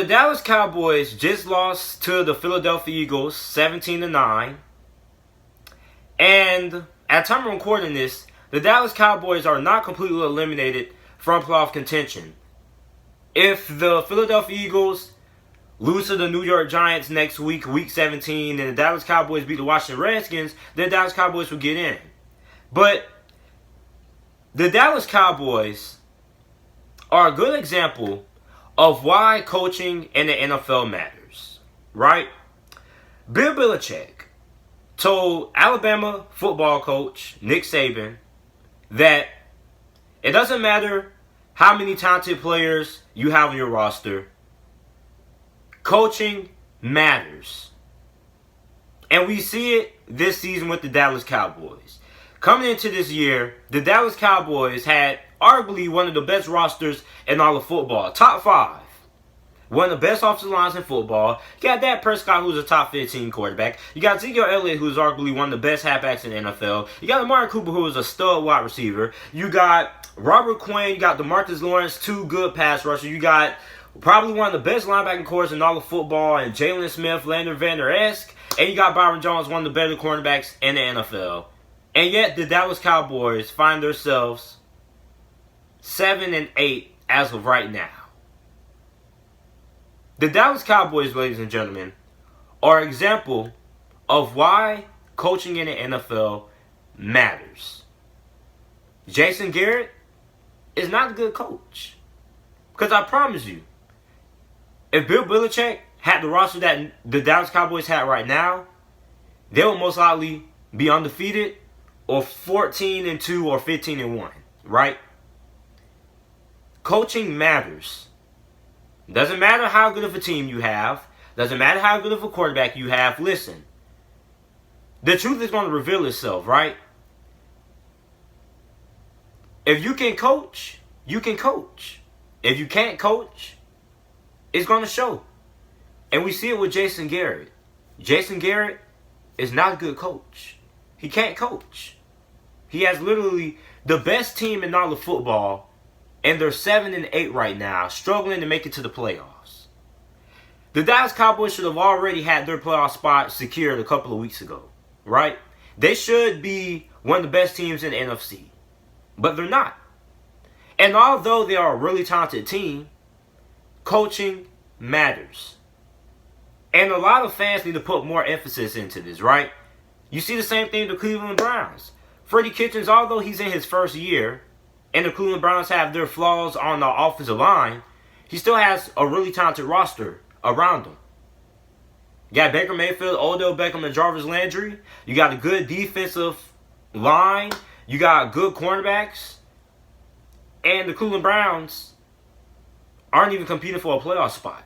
Dallas Cowboys just lost to the Philadelphia Eagles 17-9. And at the time of recording this, the Dallas Cowboys are not completely eliminated from playoff contention. If the Philadelphia Eagles lose to the New York Giants next week, week 17, and the Dallas Cowboys beat the Washington Redskins, then the Dallas Cowboys will get in. But the Dallas Cowboys are a good example of why coaching in the NFL matters, right? Bill Belichick told Alabama football coach Nick Saban that it doesn't matter how many talented players you have on your roster, coaching matters. And we see it this season with the Dallas Cowboys. Coming into this year, the Dallas Cowboys had arguably one of the best rosters in all of football. Top 5. One of the best offensive lines in football. You got Dak Prescott, who's a top 15 quarterback. You got Ezekiel Elliott, who's arguably one of the best halfbacks in the NFL. You got Amari Cooper, who is a stud wide receiver. You got Robert Quinn. You got DeMarcus Lawrence, 2 good pass rushers. You got probably one of the best linebacking cores in all of football, and Jalen Smith, Landon Van Der-Esk. And you got Byron Jones, one of the better cornerbacks in the NFL. And yet, the Dallas Cowboys find themselves 7-8 as of right now. The Dallas Cowboys, ladies and gentlemen, are an example of why coaching in the NFL matters. Jason Garrett is not a good coach. Because I promise you, if Bill Belichick had the roster that the Dallas Cowboys have right now, they will most likely be undefeated or 14-2 or 15-1, right? Coaching matters. Doesn't matter how good of a team you have. Doesn't matter how good of a quarterback you have. Listen, the truth is going to reveal itself, right? If you can coach, you can coach. If you can't coach, it's going to show. And we see it with Jason Garrett. Jason Garrett is not a good coach. He can't coach. He has literally the best team in all of football, and they're 7-8 right now, struggling to make it to the playoffs. The Dallas Cowboys should have already had their playoff spot secured a couple of weeks ago, right? They should be one of the best teams in the NFC, but they're not. And although they are a really talented team, coaching matters. And a lot of fans need to put more emphasis into this, right? You see the same thing with the Cleveland Browns. Freddie Kitchens, although he's in his first year, and the Cleveland Browns have their flaws on the offensive line, he still has a really talented roster around him. You got Baker Mayfield, Odell Beckham, and Jarvis Landry. You got a good defensive line. You got good cornerbacks. And the Cleveland Browns aren't even competing for a playoff spot.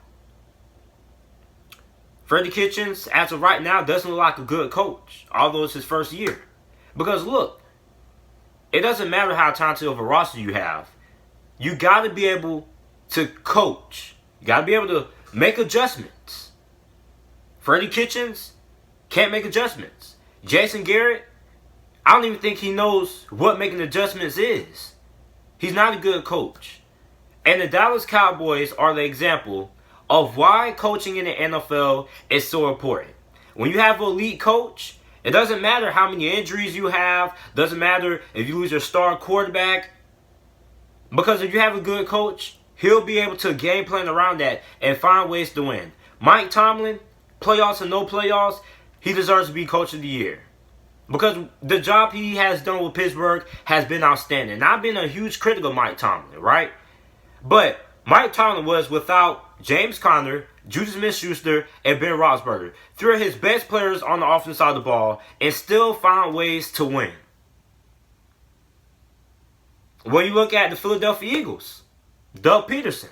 Freddie Kitchens, as of right now, doesn't look like a good coach, although it's his first year. Because look, it doesn't matter how talented of a roster you have. You got to be able to coach. You got to be able to make adjustments. Freddie Kitchens can't make adjustments. Jason Garrett, I don't even think he knows what making adjustments is. He's not a good coach. And the Dallas Cowboys are the example of why coaching in the NFL is so important. When you have an elite coach, it doesn't matter how many injuries you have. Doesn't matter if you lose your star quarterback. Because if you have a good coach, he'll be able to game plan around that and find ways to win. Mike Tomlin, playoffs or no playoffs, he deserves to be coach of the year. Because the job he has done with Pittsburgh has been outstanding. And I've been a huge critic of Mike Tomlin, right? But Mike Tomlin was without James Conner, Juju Smith-Schuster, and Ben Roethlisberger, 3 of his best players on the offensive side of the ball, and still found ways to win. When you look at the Philadelphia Eagles, Doug Peterson,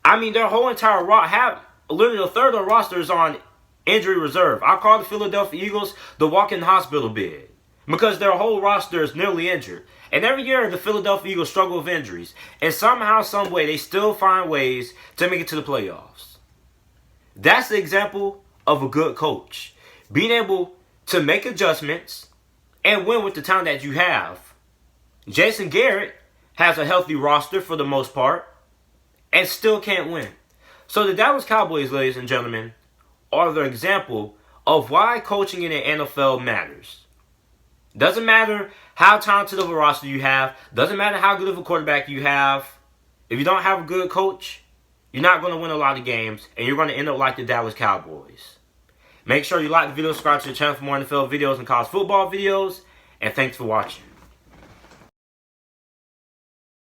I mean, their whole entire roster, literally a third of the roster is on injury reserve. I call the Philadelphia Eagles the walk-in hospital bed because their whole roster is nearly injured. And every year, the Philadelphia Eagles struggle with injuries. And somehow, some way, they still find ways to make it to the playoffs. That's the example of a good coach. Being able to make adjustments and win with the talent that you have. Jason Garrett has a healthy roster for the most part and still can't win. So the Dallas Cowboys, ladies and gentlemen, are the example of why coaching in the NFL matters. Doesn't matter how talented of a roster you have. Doesn't matter how good of a quarterback you have. If you don't have a good coach, you're not going to win a lot of games, and you're going to end up like the Dallas Cowboys. Make sure you like the video, subscribe to the channel for more NFL videos and college football videos, and thanks for watching.